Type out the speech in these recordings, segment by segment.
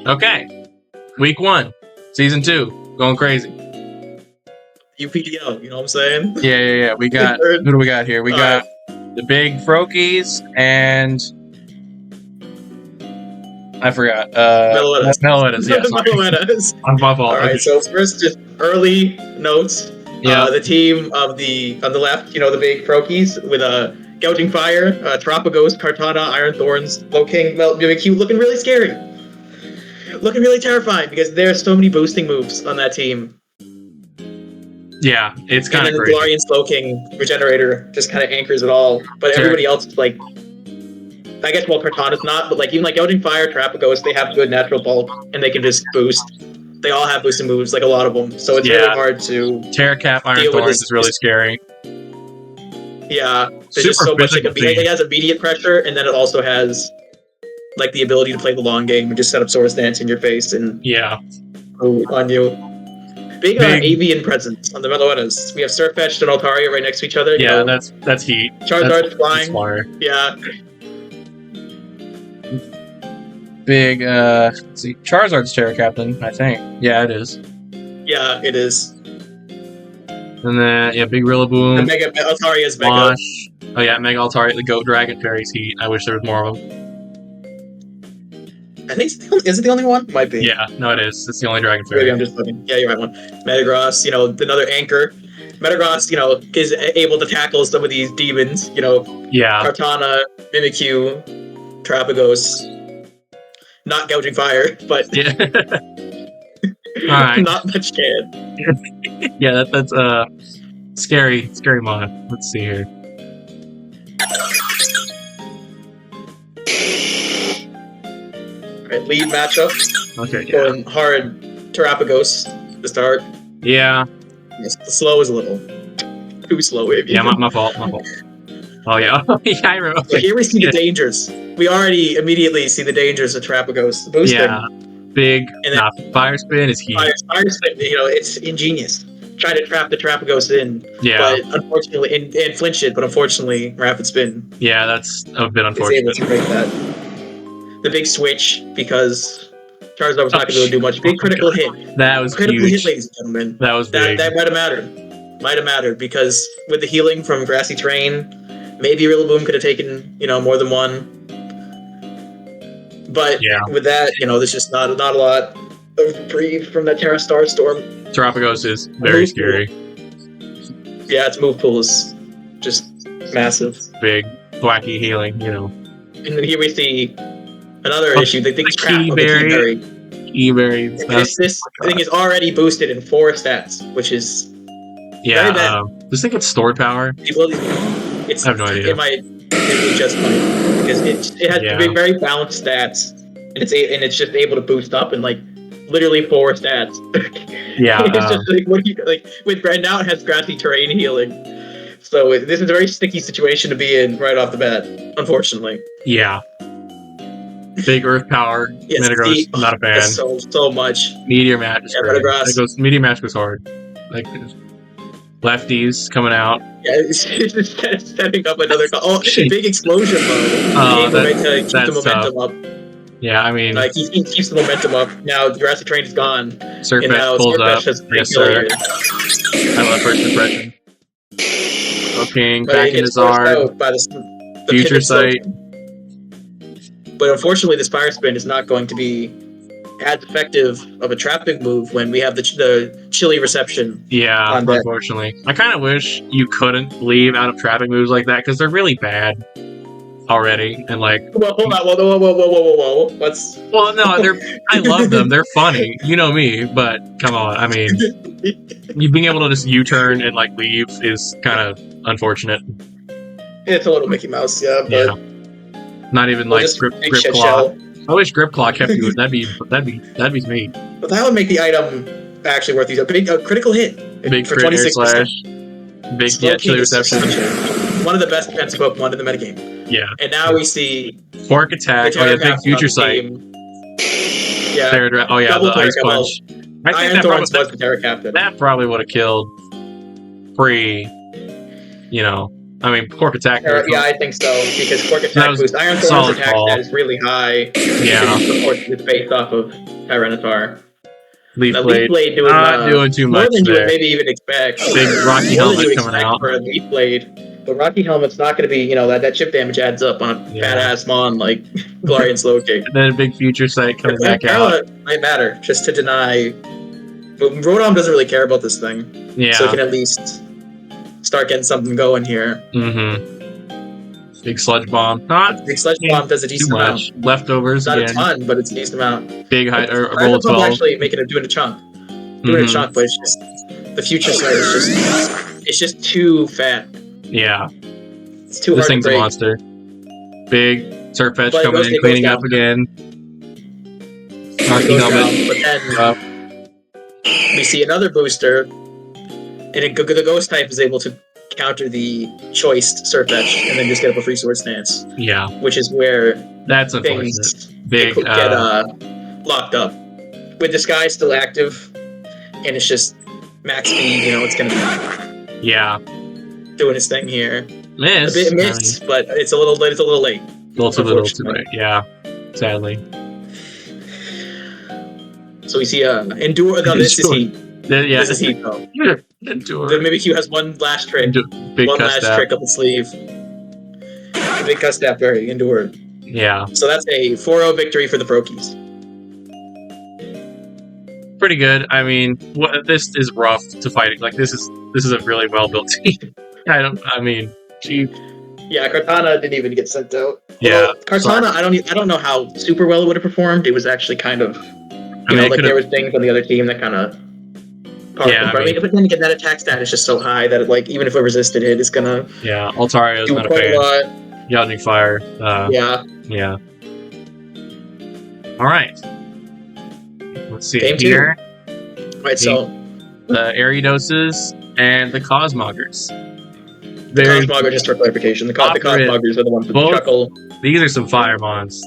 Okay. Week 1. Season 2. Going crazy. UPDL, you know what I'm saying? Yeah. We got... Who do we got here? We got the big Froakies and... I forgot. Meloettas, yeah. Meloettas. My fault. All right, so first, just early notes. Yeah. The team on the left, the big Froakies with Gouging Fire, Terapagos, Kartana, Iron Thorns, Loking, Mimikyu, looking really scary. Looking really terrifying because there are so many boosting moves on that team. Yeah, it's kind of crazy. And then the Galarian Slowking Regenerator just kind of anchors it all. But everybody else is like... I guess, Kartana's not, but even Gouging Fire, Terapagos, they have good natural bulk, and they can just boost. They all have boosting moves, a lot of them. So it's really hard to Terracap Iron Thorns is really scary. Yeah, there's just so much. It has immediate pressure, and then it also has the ability to play the long game and just set up Swords Dance in your face and on you. Big avian presence on the Meloettas. We have Surfetched and Altaria right next to each other. Yeah, that's heat. Charizard's flying. Smart. Yeah. Big, let's see, Charizard's Terra Captain, I think. Yeah, it is. Yeah, it is. And then, big Rillaboom. The Mega Altaria's Mega. Oh yeah, Mega Altaria, the Goat Dragon Fairy's heat. I wish there was more of them. I think is it the only one? Might be. Yeah, no, it is. It's the only Dragon Fairy. Maybe I'm just looking. Yeah, you're right. One. Metagross, another anchor. Metagross, is able to tackle some of these demons. Yeah. Kartana, Mimikyu, Terapagos. Not Gouging Fire, but Alright. Not much can. Yeah, that's scary mod. Let's see here. Alright, lead matchup. Okay, Going hard Terapagos to start. Yeah. Yes, the slow is a little too slow, maybe. Yeah, my fault. Oh yeah. I remember. So here we see the dangers. We already immediately see the dangers of Terapagos boosting. Yeah. Big. Fire Spin is heat. Fire Spin, it's ingenious. Try to trap the Terapagos in. Yeah. But unfortunately, and flinch it, but unfortunately, Rapid Spin. Yeah, that's a bit unfortunate. It's able to break that. The big switch, because Charizard was not going to be able to do much. Big critical hit. That was critical huge. hit, ladies and gentlemen. That was big. That might have mattered. Might have mattered, because with the healing from Grassy Terrain, maybe Rillaboom could have taken, more than one. But with that, there's just not a lot of reprieve from that Terra Star Storm. Terapagos is very scary. Yeah, its move pool is just massive. Big, wacky healing, And then here we see another issue. They think it's crap on the Keyberry. This thing is already boosted in 4 stats, which is very bad. Does it get stored power? I have no idea. It might be just fine because it has very balanced stats, and it's just able to boost up in literally 4 stats. Yeah, it's just what do you with now it has Grassy Terrain healing, so this is a very sticky situation to be in right off the bat. Unfortunately. Yeah. Big Earth Power. Yes, Metagross, not a fan. So much. Meteor Match. Meteor Match goes hard. Lefties coming out. Yeah, it's setting up another. Big explosion mode. To keep the momentum up. Yeah, I mean, he keeps the momentum up. Now the Grassy Terrain is gone. Surfetch pulls up. Yes, sir. I love first impression. Looking back in his art. Future Sight. But unfortunately, this Fire Spin is not going to be as effective of a trapping move when we have the chilly reception. Yeah, unfortunately. I kind of wish you couldn't leave out of trapping moves like that, because they're really bad already. And well, hold on, whoa. What's... Well, no, I love them. They're funny. You know me, but come on. I mean, you being able to just U-turn and leave is kind of unfortunate. It's a little Mickey Mouse, but... Yeah. Not even Grip Claw. I wish Grip Claw kept you. That'd be sweet. But that would make the item actually worth using. A big critical hit. Big for crit 26%. Slash. Big chilly reception. One of the best defensive Pokemon in the metagame. Yeah. And now we see Pork Attack. Big Future Sight. Yeah. The Ice Punch. I think Iron Thorns was the Terra Captain. That probably would have killed Pork Attack. Yeah, I think so, because Pork Attack boosts Iron Thorns attack that is really high. Yeah. It's based off of Tyranitar. Leaf Blade doing, not doing too much more than you there. would maybe even expect. Big Rocky Helmet coming out for a Leaf Blade. But Rocky Helmet's not going to be, that chip damage adds up on a badass mon like Galarian Slowking. And then a big Future Sight coming back out. Might matter, just to deny. But Rotom doesn't really care about this thing. Yeah. So he can at least start getting something going here. Mm-hmm. Big Sludge Bomb. Big Sludge Bomb does a decent amount. Leftovers not again. Not a ton, but it's a decent amount. Big height, or roll of 12. Actually doing a chunk. Doing a chunk, but it's just the Future Sight is just too fat. Yeah. It's too hard to break. This thing's a monster. Big Surfetch coming in, cleaning up again. Rocky Helmet. But then we see another booster, and the Ghost type is able to counter the choiced Surfetch and then just get up a free Sword Stance. Yeah. Which is where that's things get locked up. With Disguise still active, and it's just max speed, it's going to be doing its thing here. Missed. A bit missed, but it's a little late. A little too late, yeah. Sadly. So we see Endure. No, this is Heat. This is Heat, though. Endure. Then maybe Q has one last trick. One last trick up the sleeve. The big Custap Berry, Endure. Yeah. So that's a 4-0 victory for the Froakies. Pretty good. I mean, this is rough to fight. Like this is a really well built team. Yeah, Kartana didn't even get sent out. Yeah, well, Kartana, I don't know how super well it would have performed. It was actually kind of, there was things on the other team that kind of. But then again, that attack stat is just so high that even if it resisted it, it's gonna. Yeah, Altario's not a fan. Yawning Fire. Yeah. All right. Let's see Game here. Right, so the Ariadoses and the Cosmoggers. The Cosmoggers, just for clarification, the Cosmoggers are the ones with Shuckle. These are some fire mons.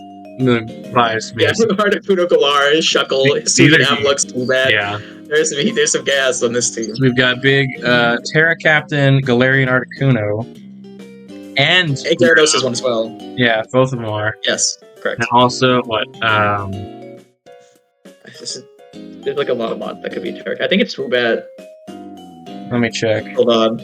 Bias me. Yeah, Articuno, Galar, Shuckle, Susan Amlux, too bad. Yeah. There's some gas on this team. So we've got big Terra Captain, Galarian Articuno, and Gyarados is one as well. Yeah, both of them are. Yes, correct. And also, there's like a lot of mods that could be Terra. I think it's Swoobat. Let me check. Hold on.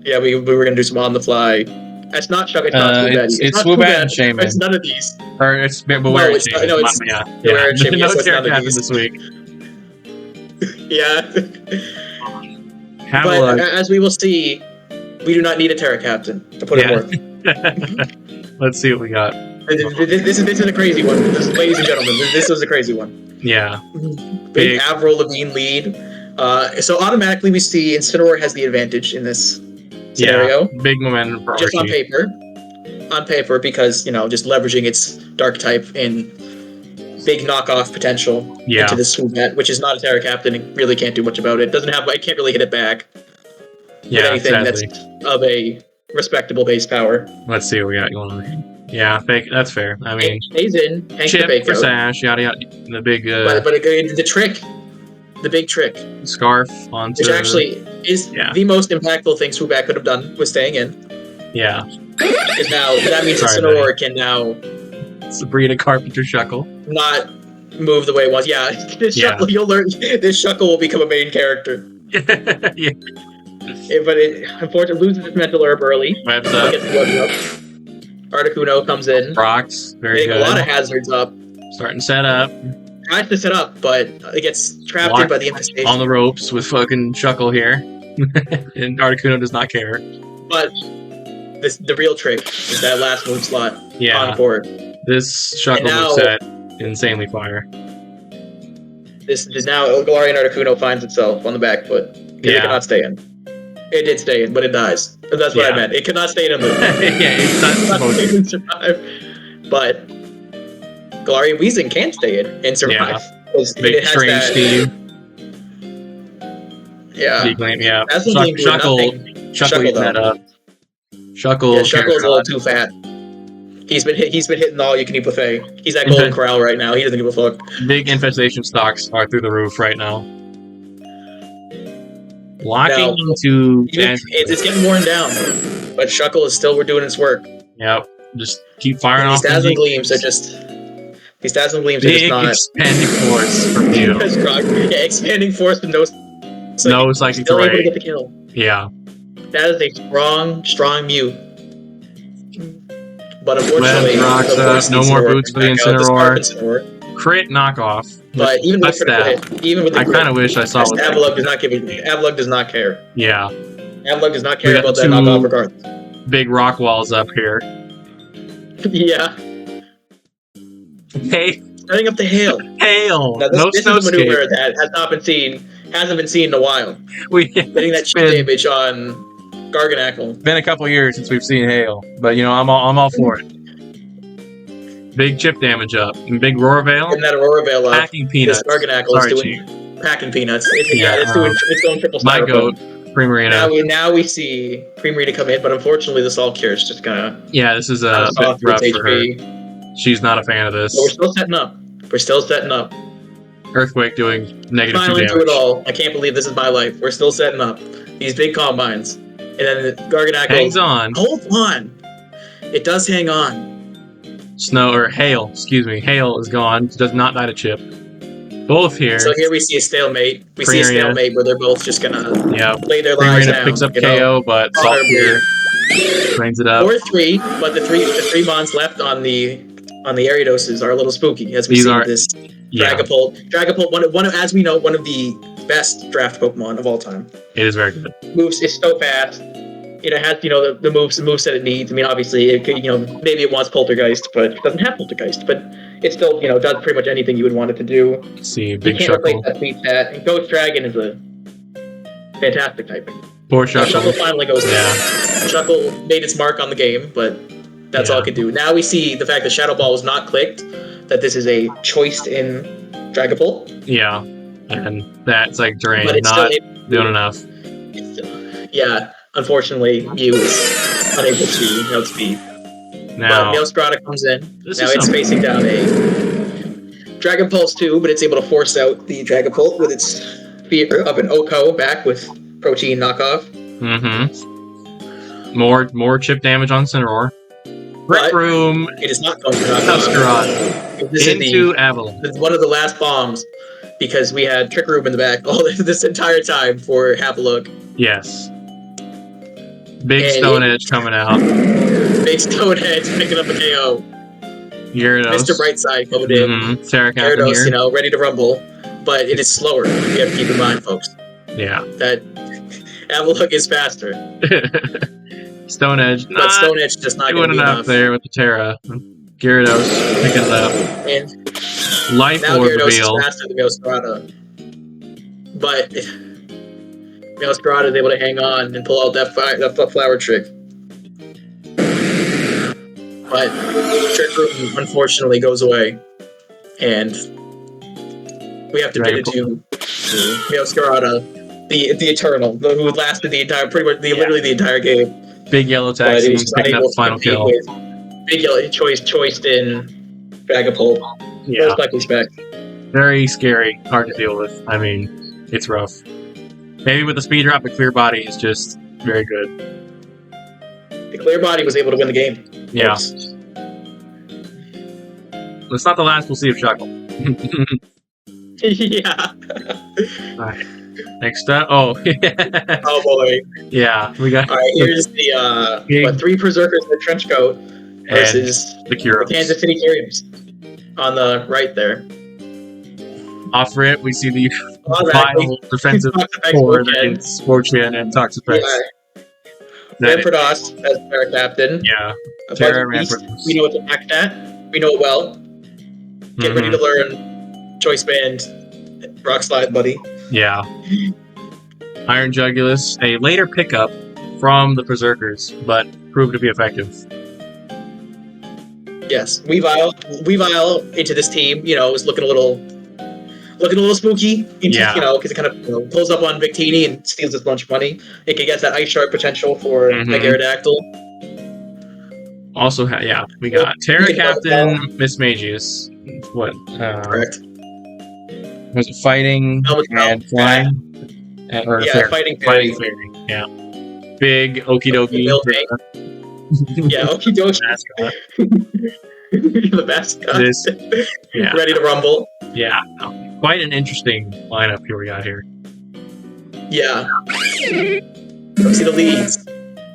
Yeah, we were gonna do some on the fly. It's not Shuck. It's not Swoobat. It's Swoobat and Shaman. It's none of these. Or it's Beware and Shaman. Beware and Shaman. No Terra Captain this week. Yeah. But as we will see, we do not need a Terra Captain to put it worth. Let's see what we got. This is a crazy one. Ladies and gentlemen, this was a crazy one. Yeah. Big Avril Lavigne lead. So automatically we see Incineroar has the advantage in this scenario. Yeah, big momentum for just on paper. On paper, because, just leveraging its dark type and big knockoff potential into this Swoobat, which is not a Terra Captain and really can't do much about it. It can't really hit it back. Yeah, anything that's of a respectable base power. Let's see what we got going on here. Yeah, that's fair. I mean, stays in. Chip for Sash, yada yada. The big. But the trick, the big trick. Scarf onto. Which actually is the most impactful thing Swoobat could have done was staying in. Yeah. Because now that means Incineroar can now. Sabrina Carpenter Shuckle. Not move the way it was. Yeah, Shuckle. You'll learn. This Shuckle will become a main character. Yeah. But it unfortunately loses its mental herb early. Webs up. Articuno comes in. Rocks, very good. A lot of hazards up. Starting to set up. Tries to set up, but it gets trapped in by the infestation. On the ropes with fucking Shuckle here. And Articuno does not care. But the real trick is that last move slot on board. This Shuckle move set, insanely fire. This is now Galarian Articuno finds itself on the back foot. Because it cannot stay in. It did stay in, but it dies. That's what I meant. It cannot stay in and move. It's not supposed to survive. But Galarian Weezing can stay in and survive. Big strange team. Yeah. Yeah. Shuckle eating that up. Shuckle. Yeah, Shuckle's a little too fat. He's been hitting all you can eat buffet. He's at Golden Corral right now. He doesn't give a fuck. Big infestation stocks are through the roof right now. Locking into... It's getting worn down. But Shuckle is still doing its work. Yep. Just keep firing off. These Dazzling Gleams are just... These Dazzling Gleams are just not... expanding force from you. Yeah, expanding force with no psychic still able to get the kill. Yeah. That is a strong Mew. But unfortunately, no more boots for the Incineroar. Crit knockoff. But even with the I kind of wish I saw what Avalugg does not give it. Avalugg does not care. Yeah. Avalugg does not care about that knockoff regardless. Big rock walls up here. Yeah. Hey. Setting up the hail. Hail. Now, this is a maneuver that hasn't been seen in a while. Getting that chip damage on Garganacl. Been a couple years since we've seen hail, but I'm all for it. Big chip damage up, and big Aurora Veil. And that Aurora Veil up. Packing peanuts. This Garganacl is doing packing peanuts. It's going triple. My goat, Primarina. Now we see Primarina come in, but unfortunately, this all cure is just gonna. Yeah, this is a bit rough for her. She's not a fan of this. But we're still setting up. Earthquake doing -2 Finally damage. Do it all. I can't believe this is my life. We're still setting up these big combines, and then Garganacl hangs on. Hold on. It does hang on. Hail is gone. Does not die to chip. Both here. So here we see a stalemate. We see a stalemate where they're both just gonna lay their lives down. Picks up KO, but Salt here cleans it up. 4-3, but the three bonds left on the Ariadoses are a little spooky as we see this Dragapult. Dragapult, as we know, one of the best draft Pokemon of all time. It is very good. Moves is so fast. It has, the moves that it needs. I mean, obviously, it could, maybe it wants Poltergeist, but it doesn't have Poltergeist. But it still, does pretty much anything you would want it to do. Let's see, big Shuckle. And Ghost Dragon is a fantastic typing. Poor Shuckle. Shuckle finally goes down. Shuckle made its mark on the game, but that's all it can do. Now we see the fact that Shadow Ball was not clicked, that this is a choiced in Dragapult. Yeah, and that's like drain, not doing enough. Yeah. Unfortunately, Mew is unable to outspeed. Now, but Meowscarada comes in. Now it's facing down a Dragon Pulse 2, but it's able to force out the Dragapult with its fear of an Oko back with Protein knockoff. Mm-hmm. More chip damage on Incineroar. Brick Room. It is not going to knock off. Into Avalanche. It's one of the last bombs because we had Trick Room in the back all this entire time for Avalugg. Yes. Big Stone Edge coming out. Big Stone Edge picking up a KO. Gyarados. Mr. Brightside coming in. Gyarados, here. Ready to rumble. But it is slower. You have to keep in mind, folks. Yeah. That Avalugg is faster. Stone Edge. But Stone Edge does not doing enough there with the Terra. Gyarados picking it up. And Life now Orb Gyarados reveal. is faster than Meowscarada. But Meowscarada is able to hang on and pull out that flower trick. But Trick Room unfortunately goes away. And we have to bid adieu to Meowscarada, the Eternal, who lasted the entire, literally the entire game. Big Yellow Taxi picking up the final kill. Big Yellow choiced in Dragapult. Yeah. Most likely spec. Very scary, hard to deal with. I mean, it's rough. Maybe with the speed drop, the Clear Body is just very good. The Clear Body was able to win the game. Yeah. It's not the last we'll see of Shuckle. Yeah. Alright. Next up, oh boy. Yeah, we got. Alright, here's the 3 Perrserkers in the Trenchcoat versus the Kyurems. Kansas City Kyurems on the right there. Off rip, we see the vital defensive core against Scorpion and Toxapex. Yeah. Rampardos as Terra Captain. Yeah. Terra Rampardos. We know what to act at. We know it well. Get ready to learn Choice Band Rock Slide, buddy. Yeah. Iron Jugulus, a later pickup from the Perrserkers, but proved to be effective. Yes. Weavile into this team, is looking a little spooky, because it kind of pulls up on Victini and steals this bunch of money. It can get that Ice Shark potential for Gyarados. Also, we got Terra Captain, Miss Magius. What? Correct. Was it fighting and flying? Fighting fairy. Yeah. Big Okidogis. Yeah, Okidogis. the mascot. Ready to rumble. Yeah. Quite an interesting lineup here we got here. Yeah. Come see the leads.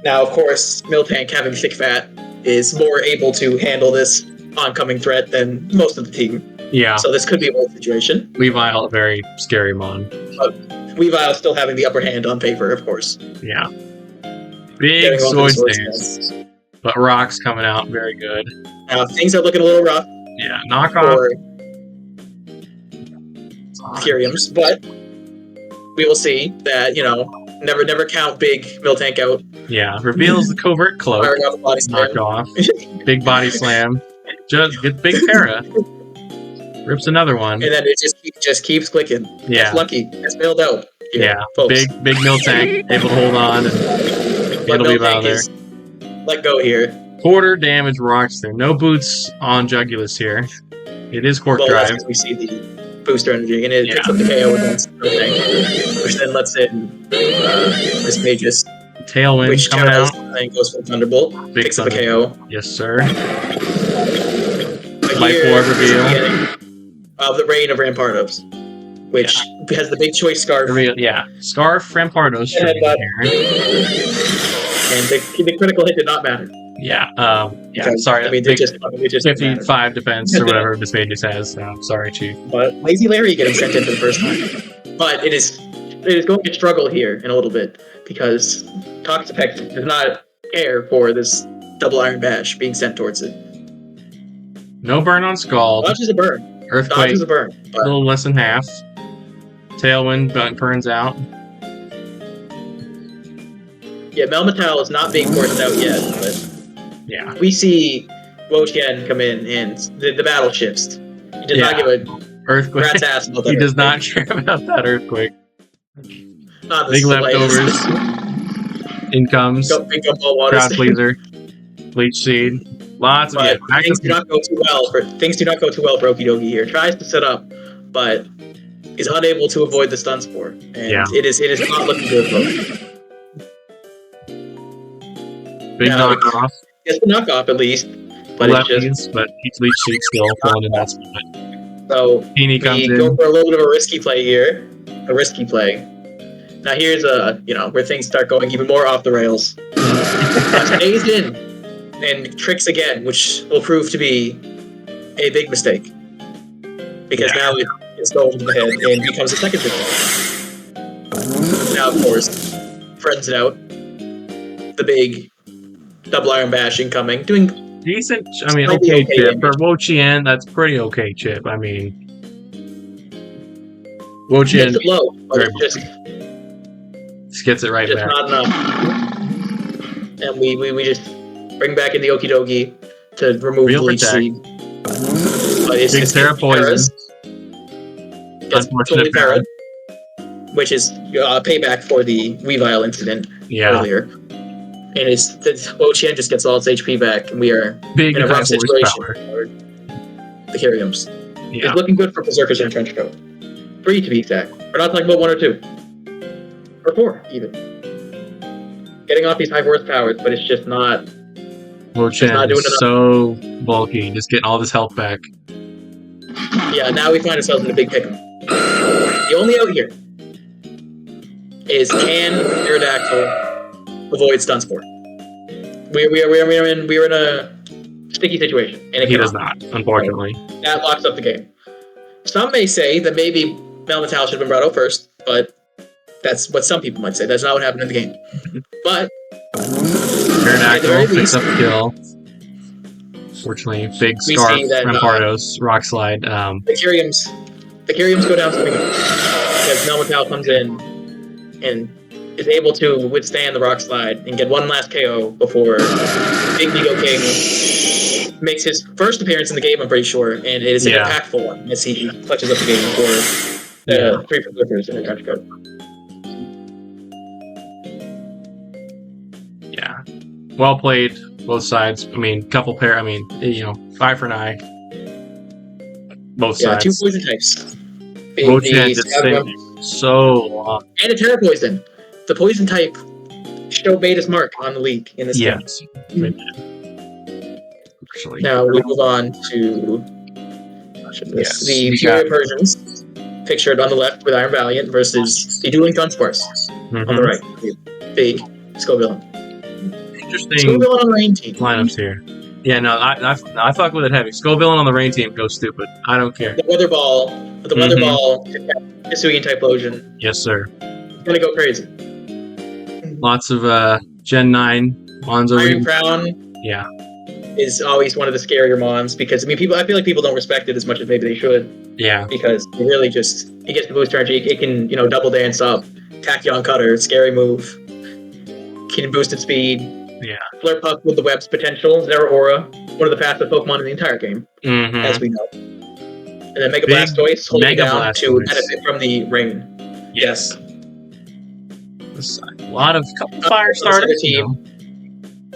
Now, of course, Miltank having thick fat is more able to handle this oncoming threat than most of the team. Yeah. So this could be a whole situation. Weavile, a very scary mon. But Weavile still having the upper hand on paper, of course. Yeah. Big sword stance. But Rock's coming out very good. Things are looking a little rough. Yeah, knockoff. For Kyurems, but we will see that, never count big Miltank out. Yeah, reveals the covert cloak. Knocked off. Big body slam. Just get big para. Rips another one. And then it just keeps clicking. Yeah. That's lucky. It's bailed out. Yeah. Folks. Big Miltank able to hold on and let a Weavile there. Let go here. Quarter damage rocks there. No boots on Jugulus here. It is Cork Drive. That's we see the booster energy, and it picks up the KO against Miltank, which then lets in this Magus. Tailwind which coming out. And goes for Thunderbolt. Picks up a KO. Yes, sir. Light Orb reveal. Of the Reign of Rampardos, which has the big choice scarf. Scarf Rampardos. And the critical hit did not matter. Yeah, sorry. I mean, it just 55 defense or whatever this Magus has. Sorry, Chief. But Lazy Larry getting sent in for the first time. But it is going to struggle here in a little bit because Toxapex does not care for this double Iron Bash being sent towards it. No burn on Scald. Dodge is a burn. Earthquake. Dodge is a burn. A little less than half. Tailwind burns out. Yeah, Melmetal is not being forced out yet, but we see Wotian come in and the battle shifts. He does not give a earthquake. Rat's ass about that. He does not care about that earthquake. Big leftovers. In comes. Big gumball waters. Crowd pleaser. Bleach seed. Lots of things do not go too well for Okidogi here. Tries to set up, but is unable to avoid the stun spore. And it is not looking good for him. Big knockoff. It's a knockoff at least. But he's Bleach seed still falling in that spot. So Heaney comes in. Go for a little bit of a risky play here. Now here's where things start going even more off the rails. Stays in and tricks again, which will prove to be a big mistake. Because now it's going to the head and becomes a second victim. Now, of course, friends it out. The big double Iron Bash incoming. Doing decent, okay chip. For Wotian, that's pretty okay chip. I mean, Wotian it's low, but just gets it right back. Not enough. And we just bring back in the Okidogi to remove Bleach Seed. But it's Big Terra Poison. Unfortunate Para. Which is payback for the Weavile incident earlier. And Wotian just gets all its HP back, and we are in a rough situation for the Kyurems. It's looking good for Perrserkers and Trenchcoat. 3 to be exact. We're not talking about 1 or 2. Or 4, even. Getting off these high horsepower, but it's just not... Wotian is so bulky, just getting all this health back. Yeah, now we find ourselves in a big pick'em. The only out here is can Aerodactyl avoid stun spore? We're in a sticky situation, and he does not, unfortunately. That locks up the game. Some may say that maybe Melmetal should have been brought out first, but that's what some people might say. That's not what happened in the game. But Aerodactyl picks up the kill. Fortunately, big scarf, Rampardos, rock slide. The Kyurems go down swinging because Melmetal comes in and is able to withstand the rock slide and get one last KO before Big Nigo King makes his first appearance in the game, I'm pretty sure, and it is an impactful one as he clutches up the game for the 3 Perrserkers in the Trenchcoat. Yeah. Well played, both sides. Couple pair, 5 for an eye. Both sides. 2 poison types. Wotian did so long. And a Terra Poison. The poison type made his mark on the league in this game. Actually, now we move on to the Peoria Persians, pictured on the left with Iron Valiant, versus the Dueling Dunsparce on the right. Big Scoville. Interesting. Scoville on the rain team. Lineups here. Yeah, no, I fuck with it heavy. Scoville on the rain team goes stupid. I don't care. The weather ball, Hisuian Typhlosion. Yes, sir. It's gonna go crazy. Lots of Gen 9 Monzo. Iron Crown. Yeah. Is always one of the scarier mons because I feel like people don't respect it as much as maybe they should. Yeah. Because it really just it gets the booster energy. It can double dance up, Tachyon Cutter, scary move. Can boost its speed. Yeah. Flurpuck with the web's potential. Zeraora, one of the fastest Pokemon in the entire game, as we know. And then Mega Blastoise holding it down to benefit from the rain. Yes. A lot of couple fire starters.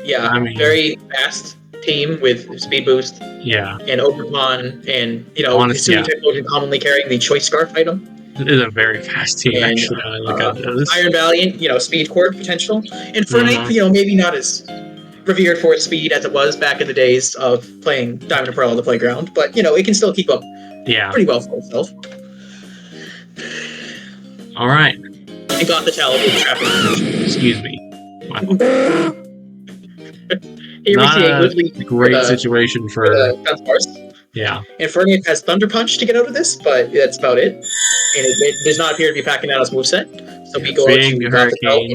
Yeah, very fast team with speed boost. Yeah. And Oberpon and Hisuian Typhlosion commonly carrying the Choice Scarf item. It is a very fast team, and, actually. Iron Valiant, speed core potential. And Fernape, maybe not as revered for its speed as it was back in the days of playing Diamond and Pearl on the playground, but it can still keep up pretty well for itself. All right. And Gothitelle with trapping. Excuse me. Here not we see a great situation for Dunsparce. Yeah. And Fernape has Thunder Punch to get out of this, but that's about it. And it does not appear to be packing out its moveset. So we go to Hurricane.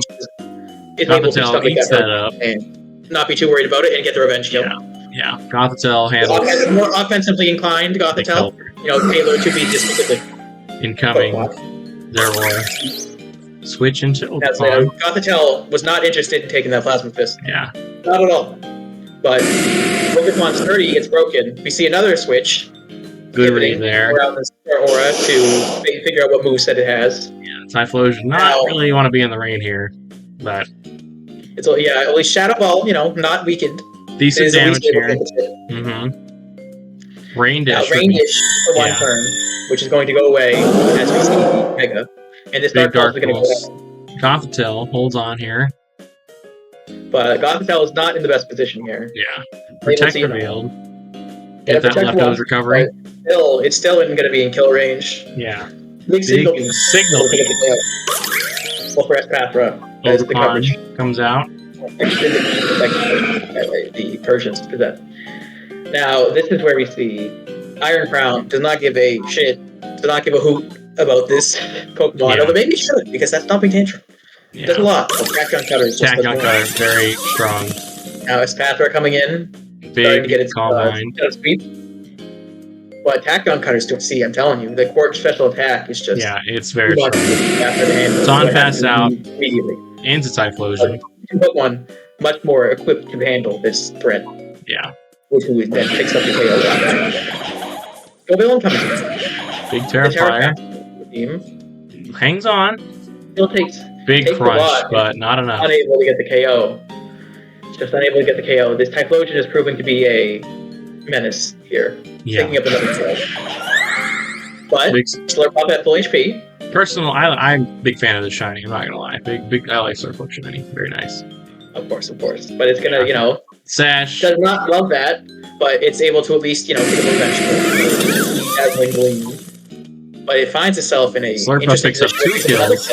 Is able to stomach that up and not be too worried about it and get the revenge kill. Yeah. Gothitelle handles more offensively inclined. Gothitelle, tailored to be this specific. Incoming. Zeraora. Switch into Oberpon. Gothitelle was not interested in taking that Plasma Fist. Yeah. Not at all. But Oberpon's 30 gets broken. We see another switch. Good read there. Around this aura to figure out what moveset it has. Yeah, Typhlosion. Not really want to be in the rain here, but it's at least Shadow Ball. Not weakened. Decent damage here. Rain Dish. Rain Dish for one turn, which is going to go away as we see Mega. And this Dark Ball is going to go down. Gothitelle holds on here. But Gothitelle is not in the best position here. Yeah. Protect Revealed. Get that leftovers recovery. It's still going to be in kill range. Yeah. Big signal. Well, for Espathra. Oberpon comes out. The Persians do that. Now, this is where we see Iron Crown does not give a shit, does not give a hoot about this Pokemon, although maybe it should, because that's Stomping Tantrum. Yeah. Does a lot. Tachyon Cutter is very strong. Now, Espathra coming in, starting to get its speed. But Tachyon Cutter's to see, I'm telling you, the Quark special attack is just... Yeah, it's very strong. It's on pass out. Immediately. Into Typhlosion. Pokemon much more equipped to handle this threat. Yeah. Who then picks up the KO. Scoville coming in. Big Terrifier. Hangs on. Still takes big crush, but not enough. Unable to get the KO. Just unable to get the KO. This Typhlosion is proving to be a menace here. Taking up another kill. But Slurpup at full HP. I'm a big fan of the shiny, I'm not gonna lie. I like Slurpup shiny. Very nice. Of course. But it's gonna, Sash does not love that, but it's able to at least, get a revenge. Dazzling Gleam. But it finds itself in a Slurpup picks up 2 kills.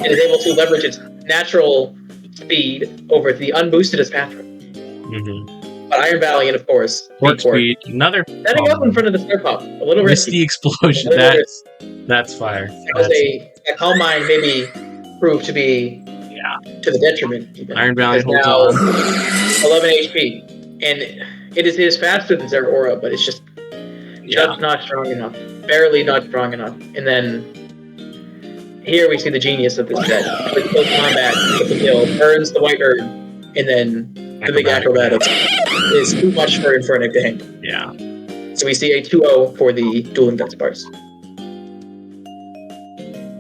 It is able to leverage its natural speed over the unboosted Espathra. But Iron Valiant, of course. Port speed. Another. Setting up in front of the Slurpup. A little risky. Misty Explosion. That's fire. That Calm Mind maybe proved to be to the detriment. Even. Iron Valiant holds on. 11 HP. And it is faster than Zeraora, but it's just not strong enough. Barely not strong enough. And then here we see the genius of this set. With close combat, with the kill, burns the white herb, and then the big acrobatics is too much for Infernape to handle. Yeah. So we see a 2-0 for the Dueling Dunsparce.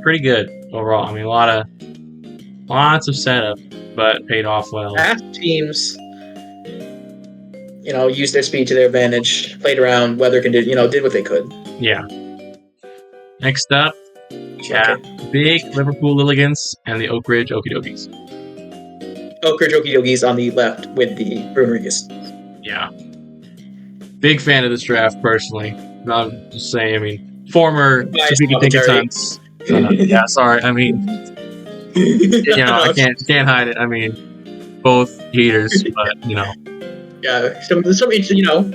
Pretty good overall. I mean, lots of setup, but paid off well. Past teams, used their speed to their advantage, played around, weather conditions, did what they could. Yeah. Next up, big Liverpool Lilligants and the Oak Ridge Okidogis. Oak Ridge Okidogis on the left with the Primarinas. Yeah. Big fan of this draft, personally. I'm just saying, I mean, former Topeka Tinkertons. Yeah, sorry. I mean, I can't hide it. I mean, both heaters, but, Yeah, some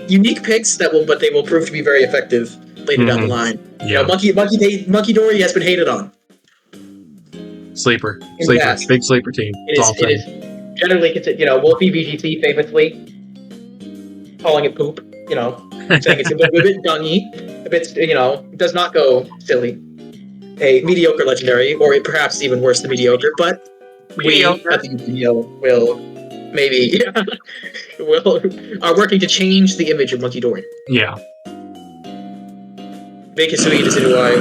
unique picks but they will prove to be very effective later down the line. Yeah. Monkey Dory has been hated on. Sleeper, big sleeper team. It is generally considered, Wolfie VGC famously calling it poop. Saying it's a bit dungy, a bit, does not go silly. A mediocre legendary, or perhaps even worse than mediocre, but we at the UPL will maybe are working to change the image of Monkey Dory. Yeah. Big Hisui Decidueye.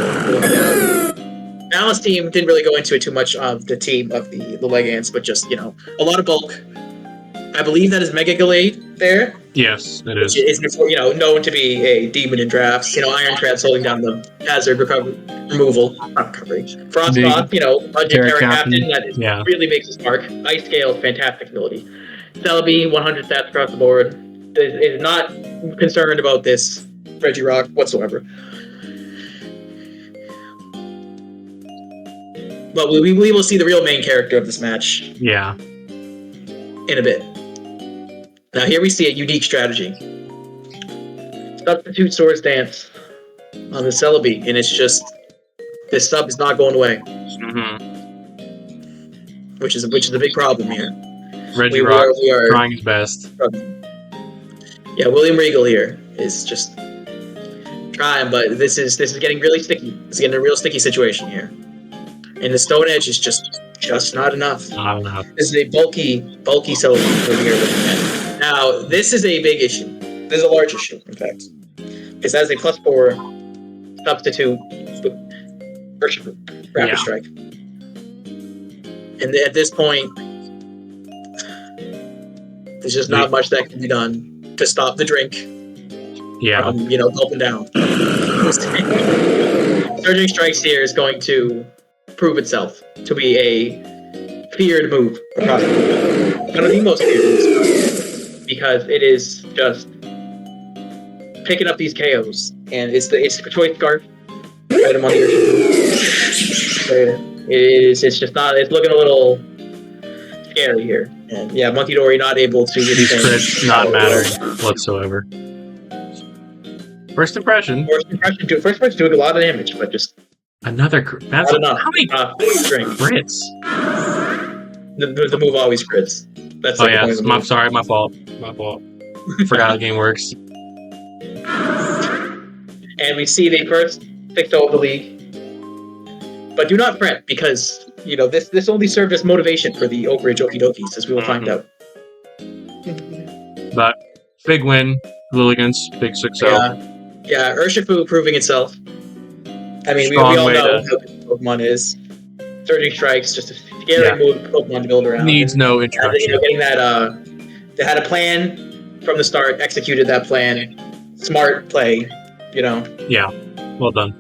Balance team didn't really go into it too much of the team of the Lilligants, but just, a lot of bulk. I believe that is Mega Gallade there. Yes, it is. Which is, known to be a demon in drafts. Iron Trap's holding down the hazard removal. Not recovery. Frostbot, budget Terra Captain that really makes his mark. Ice Scale, fantastic ability. Celebi, 100 stats across the board. Is not concerned about this Regirock whatsoever. But we will see the real main character of this match. Yeah. In a bit. Now here we see a unique strategy. Substitute Swords Dance on the Celebi, and it's just this sub is not going away. Mm-hmm. Which is a big problem here. Regirock trying his best. Yeah, William Regal here is just trying, but this is getting really sticky. It's getting a real sticky situation here. And the Stone Edge is just not enough. Not enough. This is a bulky Celebi over here looking at. Now, this is a big issue. This is a large issue, in fact. Because that is a +4 substitute Rapid Strike. And at this point, there's just not much that can be done to stop the drink from, gulping down. Surging Strikes here is going to prove itself to be a feared move across the board. One of the most feared moves. Because it is just picking up these KOs, and it's the choice scarf. Item on the it's just not. It's looking a little scary here, and Monkey Dory not able to. These crits not mattering whatsoever. First impression doing a lot of damage, but just another. That's how many crits? The move always crits. That's my fault. Forgot how the game works. And we see the first 6-0 of the league. But do not fret, because this only served as motivation for the Oak Ridge Okidogis, as we will find out. But big win, Lilligants, big 6-0. Yeah, Urshifu proving itself. I mean, we all know how good Pokemon is. Surging Strikes, just a scary move Pokemon to build around. Needs no introduction. Getting that, they had a plan from the start, executed that plan. Smart play, Yeah, well done.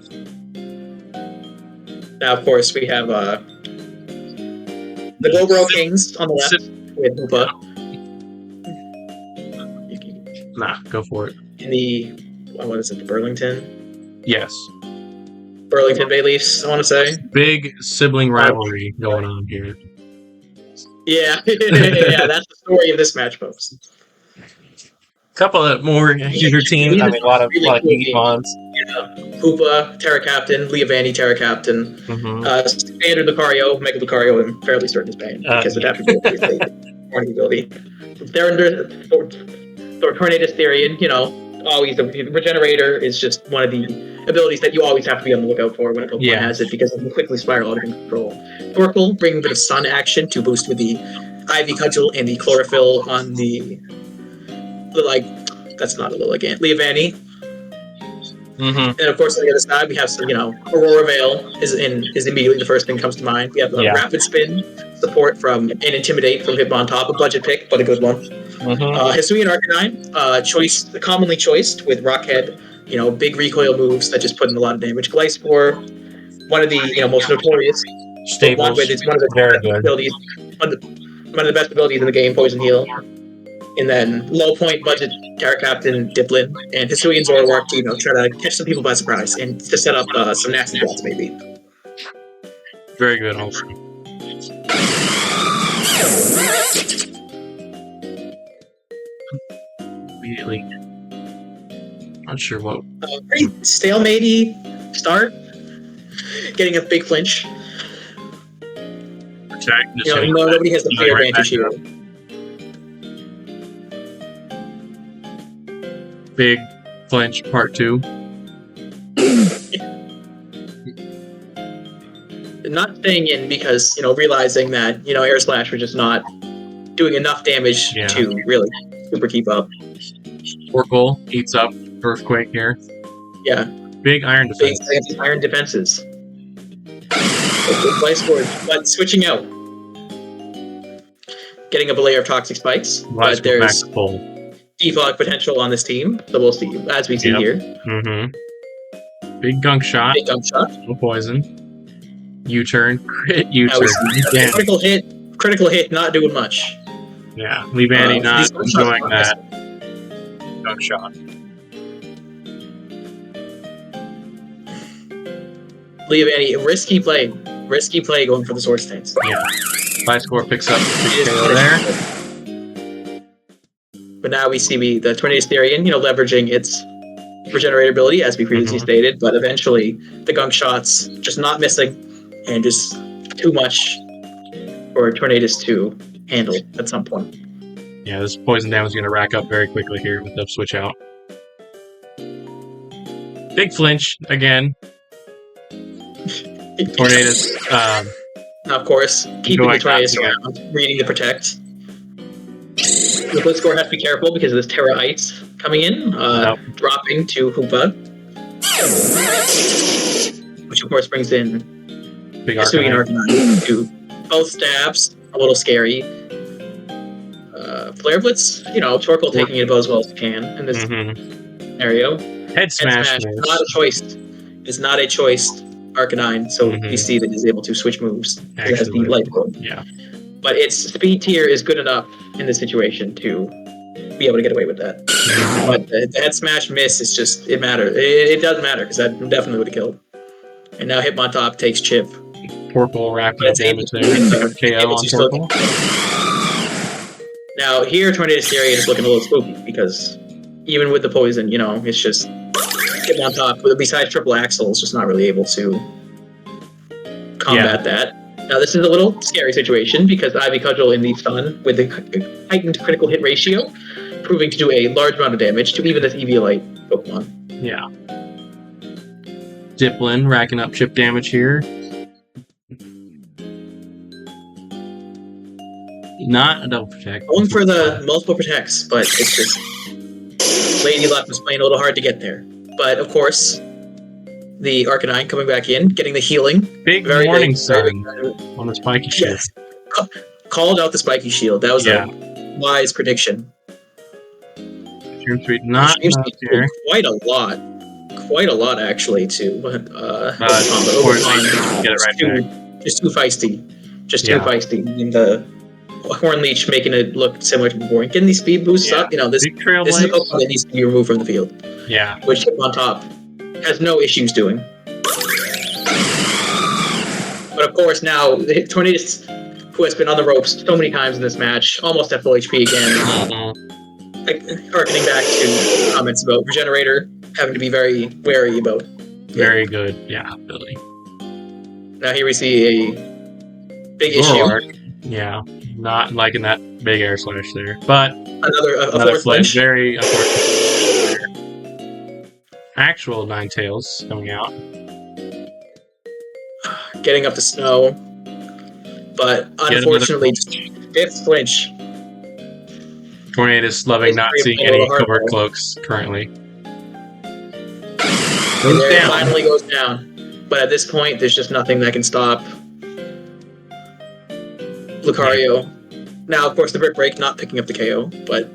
Now, of course, we have the Glowboro Kings on the left with Hoopa. Nah, go for it. In the, the Burlington? Yes. Burlington Bayleefs, I want to say. Big sibling rivalry going on here. Yeah, that's the story of this match, folks. Couple of more heater teams. I mean, a lot of heat mons. Hoopa, Terra Captain, Liavani, Terra Captain, Standard Lucario, Mega Lucario, and fairly certain his pain because of that ability. Tornadus Therian, always the Regenerator is just one of the abilities that you always have to be on the lookout for when a Pokemon has it, because it can quickly spiral out of control. Torkoal, bringing a bit of sun action to boost with the Ivy Cudgel and the Chlorophyll on the that's not a Lilligant, Liavani. And of course, on the other side, we have some, Aurora Veil is immediately the first thing that comes to mind. We have a Rapid Spin support from and Intimidate from Hitmontop, a budget pick, but a good one. Hisuian Arcanine, commonly choiced with Rockhead, big recoil moves that just put in a lot of damage. Glyspore, one of the most notorious staples. It's one of the best abilities in the game. Poison Heal. And then low point budget Terra Captain Diplin and Hisuian Zoroark to try to catch some people by surprise and to set up some nasty bots maybe. Very good also. Immediately. Not sure what. Pretty stalemate-y start. Getting a big flinch. Nobody has the player advantage here. Big flinch part 2. Not staying in because, realizing that, Air Slash was just not doing enough damage to really super keep up. Oracle eats up Earthquake here. Yeah. Big iron defense. Big iron defenses. Play scored, but switching out. Getting up a layer of Toxic Spikes, but there's defog potential on this team, so we'll see, as we see here. Mm-hmm. Big gunk shot. Big gunk shot. No poison. U-turn. Crit U-turn. Critical hit, not doing much. Yeah, Libani not enjoying that gunk shot. Libani, risky play going for the sword stance. Yeah. High score picks up there. But now we see the Tornadus Therian, leveraging its regenerator ability, as we previously stated, but eventually the gunk shots just not missing and just too much for Tornadus to handle at some point. Yeah, this poison damage is going to rack up very quickly here with the switch out. Big flinch again. Tornadus. Of course, keeping the Tornadus around, reading the protect. The blitz score has to be careful because of this Terra Ice coming in, dropping to Hoopa. Which of course brings in Big Arcanine to both stabs, a little scary. Flare Blitz, Torkoal taking it about as well as it can in this scenario. Head smash. Not a choice. It's not a choice, Arcanine, so we see that he's able to switch moves. It has the light mode. Yeah. But its speed tier is good enough in this situation to be able to get away with that. But the head smash miss is just, it matters. It doesn't matter because that definitely would have killed. And now Hitmontop takes chip. Torkoal racking up damage there. KO on Torkoal. Now here Tornadus Therian is looking a little spooky because even with the poison, it's just Hitmontop, besides triple axle, is just not really able to combat that. Now this is a little scary situation because Ivy Cudgel in the stun with the heightened critical hit ratio, proving to do a large amount of damage to even this Eviolite Pokemon. Yeah. Diplin racking up chip damage here. Not a double protect. Going for the multiple protects, but it's just Lady Luck was playing a little hard to get there. But of course, the Arcanine coming back in, getting the healing. Big warning sign on the spiky shield. Yes. Called out the spiky shield. That was a wise prediction. Not quite a lot. Quite a lot, actually, to get it right back. Just too feisty. Just too feisty. And the Horn Leech making it look similar to before. And getting these speed boosts up, this is a Pokemon that needs to be removed from the field. Yeah. Which Hitmontop has no issues doing. But of course, now, Tornadus, who has been on the ropes so many times in this match, almost at full HP again. Harkening back to comments about Regenerator, having to be very wary about. Very good, ability. Now here we see a big issue. Yeah, not liking that big air slash there. But another flinch. Very unfortunate. Actual Ninetales coming out. Getting up to snow. But unfortunately, fifth flinch. Tornadus loving not seeing any covert cloaks currently. Finally goes down. But at this point, there's just nothing that can stop Lucario. Now, of course, the Brick Break not picking up the KO, but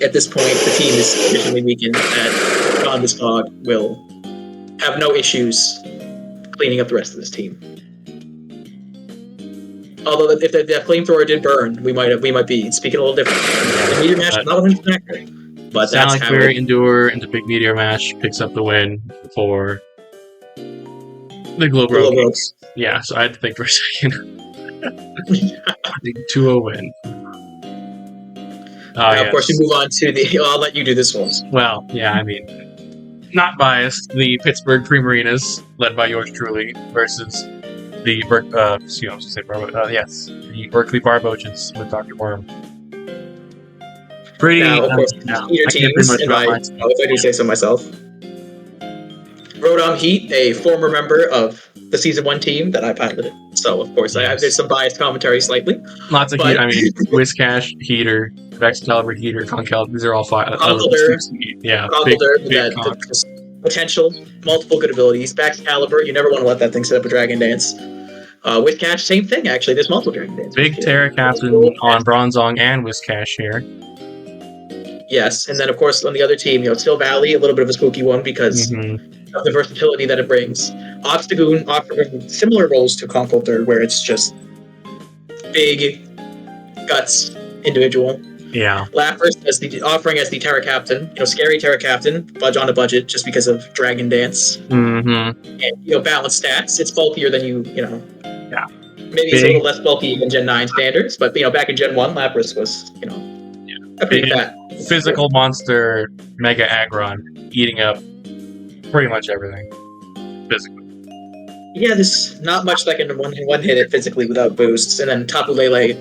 at this point, the team is sufficiently weakened that Dunsparce will have no issues cleaning up the rest of this team. Although if the flamethrower did burn, we might be speaking a little different. The meteor mash is not 100% accurate, but that's how Fairy Endure into big meteor mash picks up the win for the Glowboro. Yeah, so I had to think for a second. The 2-0 win. Of course, we move on to the. I'll let you do this one. Well, yeah, I mean, not biased. The Pittsburgh Primarinas, led by yours truly, versus the the Berkley Barboaches with Dr. Worm. Pretty. Now, of course, Heater teams, if I do say so myself. Rodom Heat, a former member of the Season 1 team that I piloted. So, of course, there's some biased commentary slightly. Lots of heat. I mean, Whiscash, Heater, Excalibur, Heater, Concalibur, these are all five. Yeah, big potential, multiple good abilities. Excalibur, you never want to let that thing set up a Dragon Dance. Whiscash, same thing, actually. There's multiple Dragon Dances. Big Terra Captain on Bronzong and Whiscash here. Yes, and then, of course, on the other team, Still Valley, a little bit of a spooky one because of the versatility that it brings. Obstagoon offering similar roles to Conkeldurr, where it's just big guts individual. Yeah. Lapras offering as the Terra Captain, scary Terra Captain, budge on a budget just because of Dragon Dance. And balanced stats. It's bulkier than Yeah. Maybe it's a little less bulky than Gen 9 standards, but back in Gen 1, Lapras was a pretty fat physical monster, Mega Aggron, eating up pretty much everything physically. Yeah, there's not much that can one hit it phically without boosts, and then Tapu Lele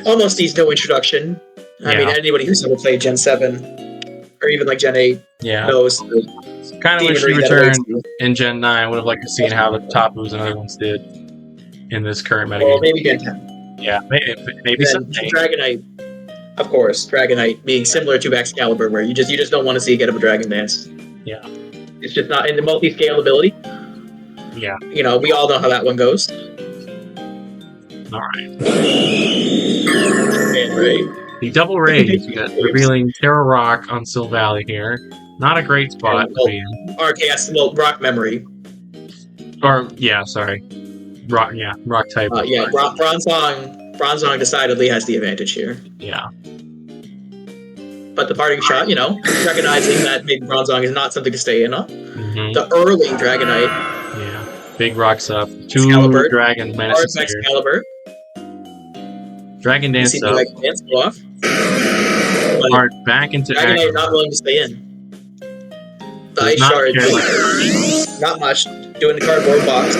almost needs no introduction. I mean, anybody who's ever played Gen 7 or even like Gen 8 knows. Kind of wish you returned in Gen 9. Would have liked to see how the Tapus and other ones did in this current metagame. Well, maybe Gen 10. Yeah, maybe something. Dragonite, of course, Dragonite being similar to Excalibur, where you just don't want to see get up a Dragon Dance. Yeah. It's just not in the multi-scalability. Yeah. We all know how that one goes. Alright. And Ray. The double raise, revealing Terra Rock on Sil Valley here. Not a great spot to be in. RKS, Rock Memory. Or, sorry. Rock type. Bronzong decidedly has the advantage here. Yeah. But the parting shot, recognizing that maybe Bronzong is not something to stay in on. The early Dragonite. Yeah. Big rocks up. 2 Excalibur, Dragon Menaces here. Excalibur. Dragon Dance up. Dragon Dance go off. Hard back into Dragonite not willing to stay in. The Ice Shard. Not much. Doing the cardboard box.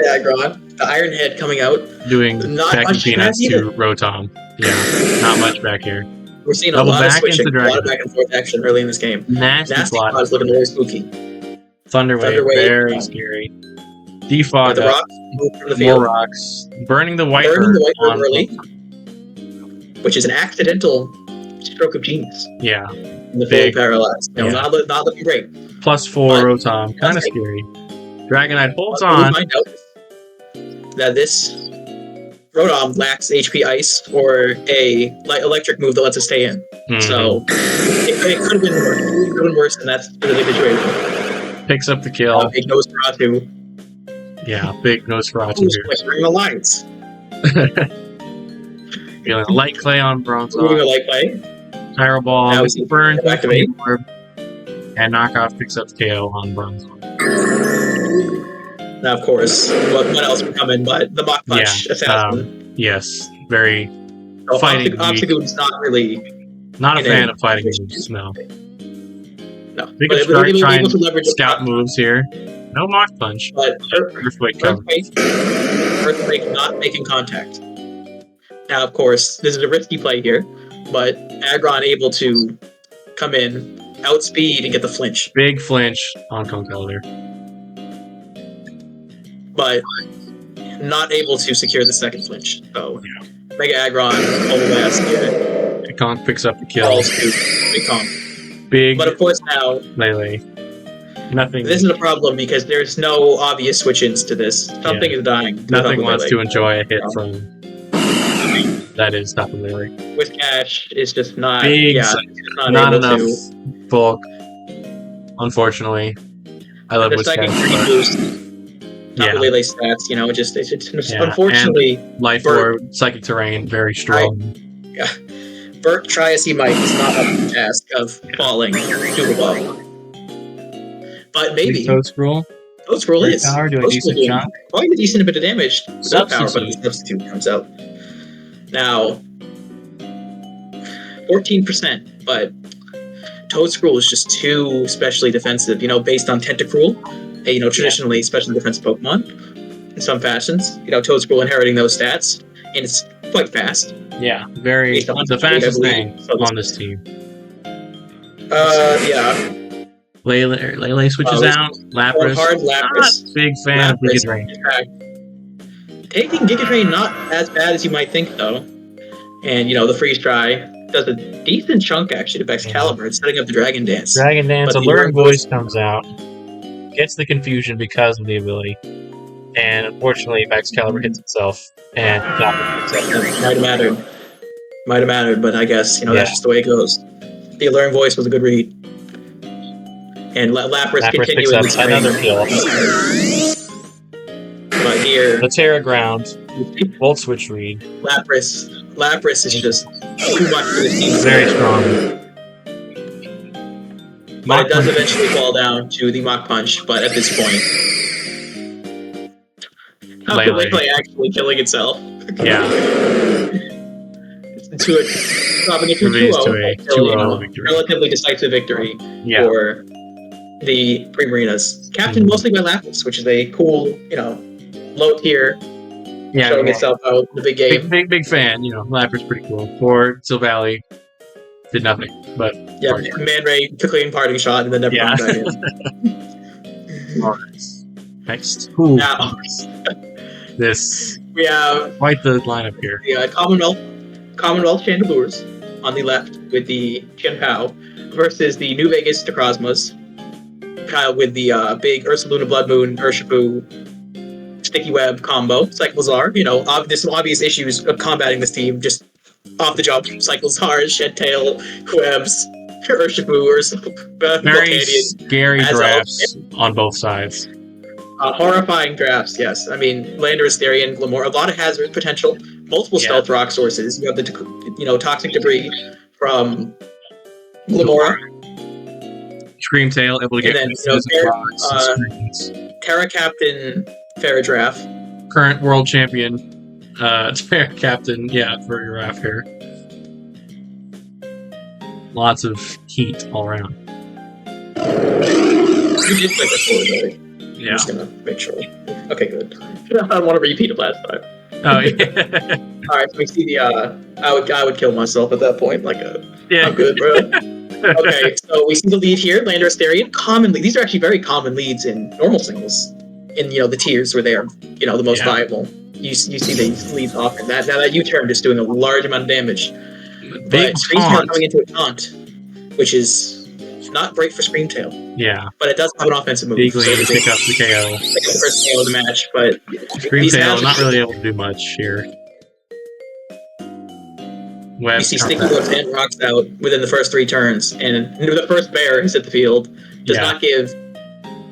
Aggron. The Iron Head coming out. Doing not much peanuts to Rotom. Yeah. Not much back here. We're seeing a lot of switching, a lot of back and forth action early in this game. Nasty Claw is looking really spooky. Thunderwave, very scary. Defog the rocks from the field. More rocks. Burning the White Bird early, which is an accidental stroke of genius. Yeah. In the field paralyzed. Not looking great. +4 Rotom, kind of scary. Dragonite holds on. Find out that this Rotom lacks HP Ice or a electric move that lets it stay in. So it could have been worse. It could have been worse, and that's the situation. Picks up the kill. Big Nosferatu. Yeah, big Nosferatu here. Ring the lights. Feeling light clay on Bronzong. Moving a light clay. Pyro Ball. Now we see burn. activate. And Knockoff picks up KO on Bronzong. Now, of course, what else would come in but the Mach Punch assassin? Yes, very fighting. Obstagoon's not really. Not a fan of fighting moves, no. No. Big Strike trying to leverage scout moves here. No Mach Punch. But Earthquake not making contact. Now, of course, this is a risky play here, but Aggron able to come in, outspeed, and get the flinch. Big flinch on Conkeldurr. But not able to secure the second flinch. So, Mega Aggron, all the way out here. Conk picks up the kill. Big Conk. Big. But of course now, Lele. Nothing. This is a problem because there's no obvious switch-ins to this. Something is dying. Nothing wants to enjoy a hit from. That is Tapu Lele. With Cash, it's just not. Big. Not enough bulk. Unfortunately, I love with Cash. Not the Lele stats, it's unfortunately... And Life Orb, Psychic Terrain, very strong. Yeah. Bert, try as he might, is not up to the task of falling too low. But maybe... Toadscroll? Toadscroll is. Power, do a decent chunk. Probably a decent bit of damage without power, but the substitute comes out. Now, 14%, but Toadscroll is just too specially defensive, based on Tentacruel, traditionally specially defensive Pokemon in some fashions. Toadscroll inheriting those stats, and it's quite fast. Yeah, very the fastest thing on this team. Yeah. Lele switches out. Lapras. Hard Lapras. Not big fan of Giga Drain. Taking Giga Drain not as bad as you might think, though. And, the Freeze Dry does a decent chunk, actually, to Excalibur. It's setting up the Dragon Dance. Dragon Dance, Alluring Voice comes out. Gets the confusion because of the ability. And, unfortunately, Excalibur hits itself. And might have mattered, but I guess, that's just the way it goes. The Alluring Voice was a good read. And Lapras continuing picks up another kill. But here... The Terra Ground. Volt Switch read. Lapras is just too much for this team. Very strong. But it does eventually fall down to the Mach Punch, but at this point... How can Lele actually killing itself? Yeah. Dropping it to 2-0 victory. Relatively decisive victory for the Primarinas. Captained mostly by Lapras, which is a cool, low tier, showing itself out in the big game. Big fan, Lapras pretty cool. For Silvally, did nothing, but... Yeah, Man Ray quickly in parting shot and then never comes back in. Alright. Next. Now, we have quite the lineup here. The Commonwealth Chandelures on the left with the Chien-Pao versus the New Vegas Necrozmas. Kyle with the big Ursaluna Blood Moon, Urshifu, Sticky Web combo. Cyclizar, there's some obvious issues of combating this team just off the jump. Cyclizar, Shentail, Webs, Urshifu, very scary drafts on both sides. Horrifying drafts, yes. I mean, Landorus, Therian, Glamor, a lot of hazard potential, multiple stealth rock sources. You have the toxic debris from Glamora. Screamtail, able to get Terra Captain Ferrodraff. Current world champion Terra Captain, for your Raff here. Lots of heat all around. You did play before, though. Yeah. I'm just gonna make sure. Okay, good. I don't want to repeat it last time. Oh yeah. Alright, so we see the I would kill myself at that point. I'm good, bro. Okay, so we see the lead here, Landorus Therian. Commonly, these are actually very common leads in normal singles. In the tiers where they are, the most viable. You see these leads often. Now that U-turn just doing a large amount of damage. But Screamtail coming into a taunt, which is not great for Screamtail. Yeah. But it does have an offensive move. Big lead to pick up the KO. Pick up the first KO of the match, but Screamtail not really able to do much here. You see Sticky Webs and Rocks out within the first 3 turns, and the first bear is at the field. Does not give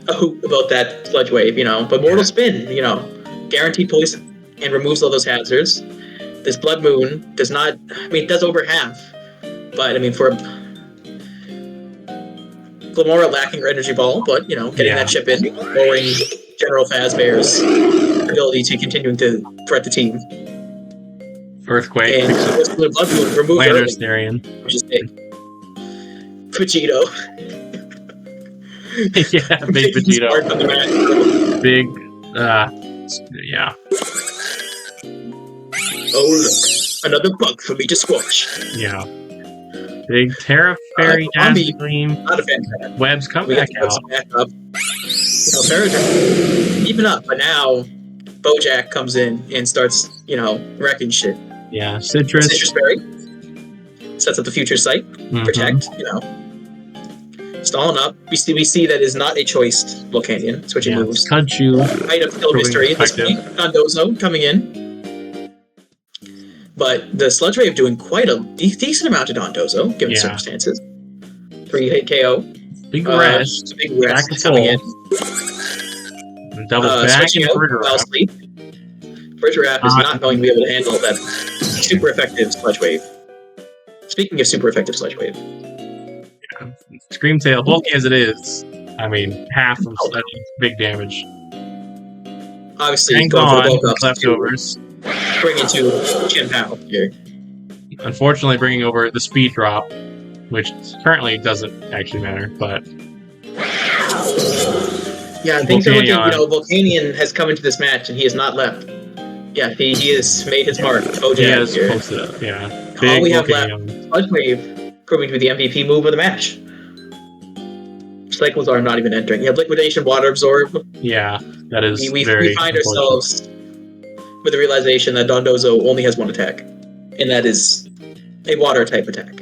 a hoot about that Sludge Wave, but Mortal Spin, guaranteed poison, and removes all those hazards. This Blood Moon does not, it does over half, but for Glamora lacking her Energy Ball, but, getting that chip in, lowering General Fazbear's ability to continuing to threat the team. Earthquake. And the Blood Moon removes Landorus Therian. Which is big. Vegito. Big Vegito. Big, Oh look, another bug for me to squash. Yeah. Big Terra Fairy Dazzling Gleam. Not a fan. Webs come back out. Back up. Paradragon, even up, but now Bojack comes in and starts, wrecking shit. Yeah, Citrus Berry sets up the future sight. Protect, Stalling up. We see that is not a choice Volcanion. Switching moves. Conchu. Item Kill Mystery at this point. Dondozo coming in. But the Sludge Wave doing quite a decent amount to Dondozo, given the circumstances. 3-hit KO. Big rest. Big rest coming in. And doubles back into Perrserkers. Perrserkers is not going to be able to handle that super effective Sludge Wave. Speaking of super effective Sludge Wave. Yeah. Screamtail, bulky as it is, I mean, half of such big damage. Obviously, going for the bulk leftovers. Bring into Chandelures here. Unfortunately, bringing over the speed drop, which currently doesn't actually matter, but... Yeah, things are looking, Volcanion has come into this match and he has not left. Yeah, he has made his mark. He has posted up, yeah. All we have left, Sludge Wave, proving to be the MVP move of the match. Cycles are not even entering. You have Liquidation, Water Absorb. Yeah, that is we find ourselves with the realization that Dondozo only has one attack, and that is a water type attack.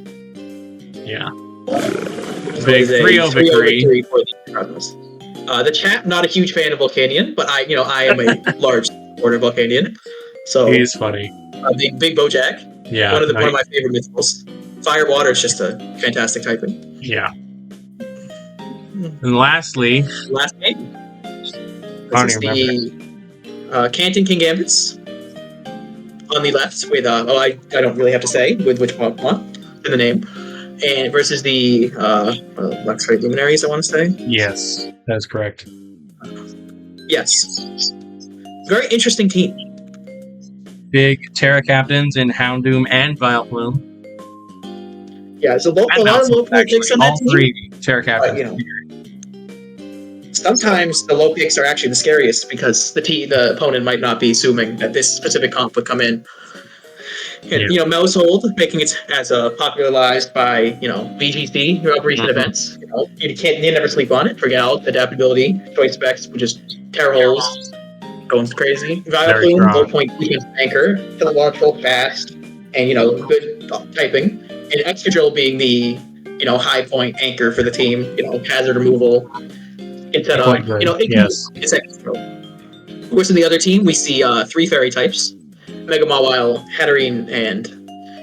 Yeah. Big 3-0 victory for the Necrozmas. The chat, not a huge fan of Volcanion, but I am a large supporter of Volcanion. So he's funny. Big Bojack. Yeah. One of my favorite mythicals. Fire Water is just a fantastic typing. Yeah. And lastly, last game. This is the Canton Kingambits on the left with I don't really have to say with which Pokemon in the name, and versus the Luxray Luminaries, I want to say. Yes, that is correct. Yes, very interesting team. Big Terra Captains in Houndoom and Vileplume. Yeah, there's a lot of low picks on that team. All three Terra Captains. Sometimes the low picks are actually the scariest because the opponent might not be assuming that this specific comp would come in. And, Mousehold making it as popularized by VGC, recent events. You never sleep on it. Forgal, adaptability, choice specs, which is Terra Holes, going crazy. Vileplume, low point defense anchor, teleological, fast, and good typing. And Excadrill being the high point anchor for the team. Hazard removal. Instead of, it's Excadrill. Of course, in the other team, we see 3 fairy types. Mega Mawile, Hatterene, and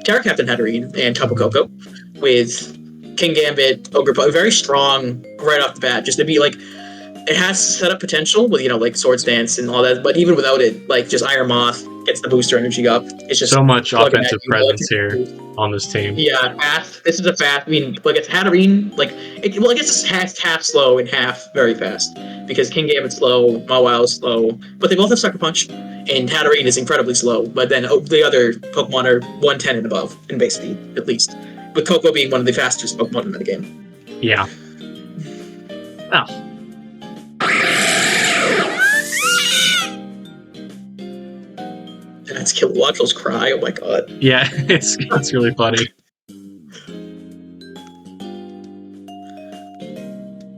Terra Captain Hatterene, and Tapu Koko, with Kingambit, Ogre, very strong right off the bat. Just to be it has set up potential with Swords Dance and all that, but even without it, just Iron Moth gets the booster energy up. It's just so much offensive presence here on this team. Yeah, fast. This is a fast. It's Hatterene. It's half slow and half very fast because Kingambit's slow, Mawile is slow, but they both have Sucker Punch. And Hatterene is incredibly slow, but then the other Pokemon are 110 and above in base speed, at least. With Koko being one of the fastest Pokemon in the game. Yeah. Oh. And that's Kilowattrel's cry, oh my god. Yeah, it's really funny.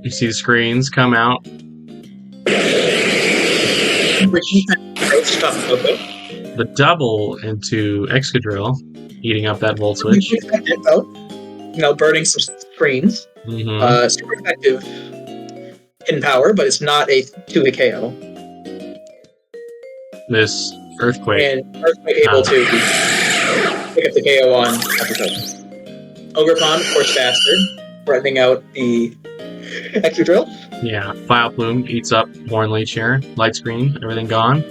You see the screens come out. The double into Excadrill, eating up that Volt Switch. Burning some screens. Mm-hmm. Super effective in power, but it's not a 2-hit KO. This Earthquake. And Earthquake able to pick up the KO on Episode. Ogerpon, of course, faster, threatening out the Excadrill. Yeah, Vileplume eats up Hornleech here. Light Screen, everything gone.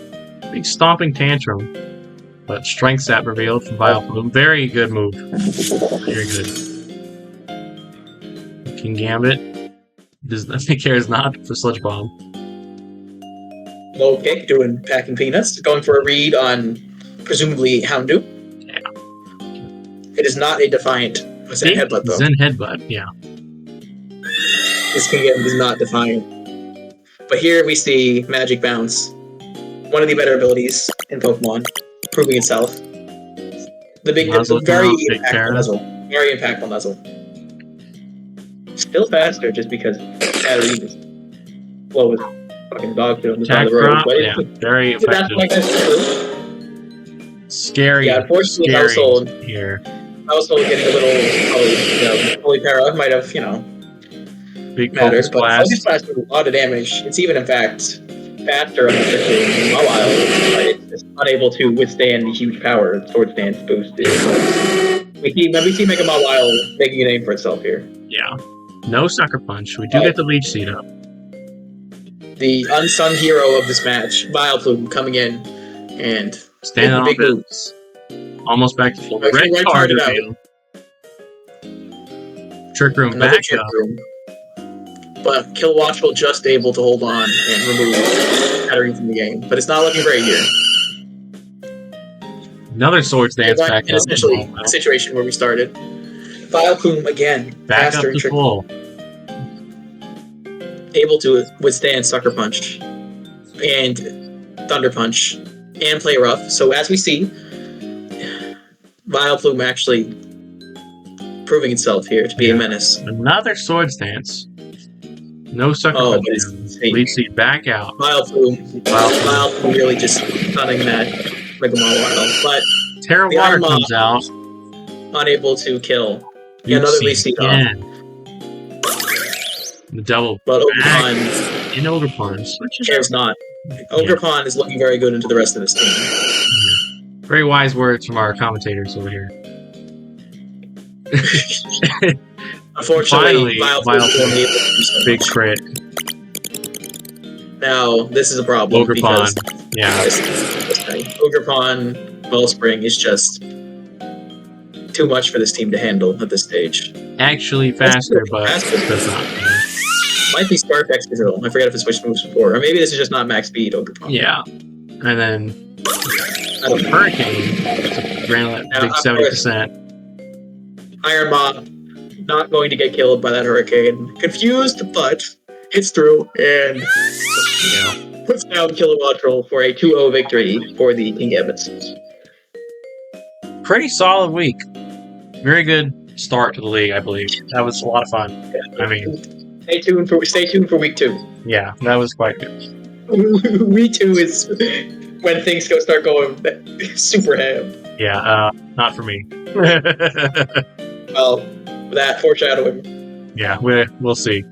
Big Stomping Tantrum. But Strength Sap revealed from Vileplume. Very good move. Very good. Kingambit cares not for Sludge Bomb. Low kick, packing peanuts. Going for a read on, presumably, Houndoom. Yeah. It is not a Defiant Zen Headbutt, though. Zen Headbutt, yeah. This Kingambit is not Defiant. But here we see Magic Bounce. One of the better abilities in Pokemon, proving itself. The very impactful muzzle. Very impactful muzzle. Still faster just because Hatterene is slow as fucking dog food on the side of the road. Yeah, very effective. Scary. Yeah, unfortunately, Household here. Household getting a little, Holy Para might have, big matters, Focus Blast. But Focus Blast with a lot of damage. It's even, in fact, faster on the Mawile, but it's unable to withstand the huge power Swords Dance boost. We see Mega Mawile making a name for itself here. Yeah. No Sucker Punch. We do get the Leech Seed up. the unsung hero of this match, Vileplume, coming in and standing on business. Almost back to full. Red card reveal. Trick Room another back up. Room. But Killwatchful just able to hold on and remove Hattery from the game. But it's not looking great here. Another Swords Dance back up. Essentially, the situation where we started. Vileplume again. Back up to full. Able to withstand Sucker Punch and Thunder Punch and play rough. So as we see, Vileplume actually proving itself here to be a menace. Another Swords Dance. No Sucker Punch. We see back out. Vileplume really just stunning that Mega Mawile. But Terra Water comes out. Unable to kill. Another Leafseed off. The double. But Ogerpon in Ogerpon. cares not. Ogerpon is looking very good into the rest of this team. Very wise words from our commentators over here. Unfortunately, Vileplume big crit. Now, this is a problem. Ogerpon. Ogerpon Wellspring is just too much for this team to handle at this stage. Actually faster, but does not. Might be Spark Extra Drill. I forget if it switched moves before. Or maybe this is just not max speed Ogerpon. Yeah. And then Hurricane. Ran at big 70%. Iron Mob not going to get killed by that Hurricane. Confused, but hits through and puts down Killowattrel for a 2-0 victory for the Kingambits. Pretty solid week. Very good start to the league, I believe. That was a lot of fun. I mean, stay tuned for week 2. Yeah, that was quite good. Week 2 is when things start going super ham. Yeah, not for me. Well, that foreshadowing. Yeah, we'll see.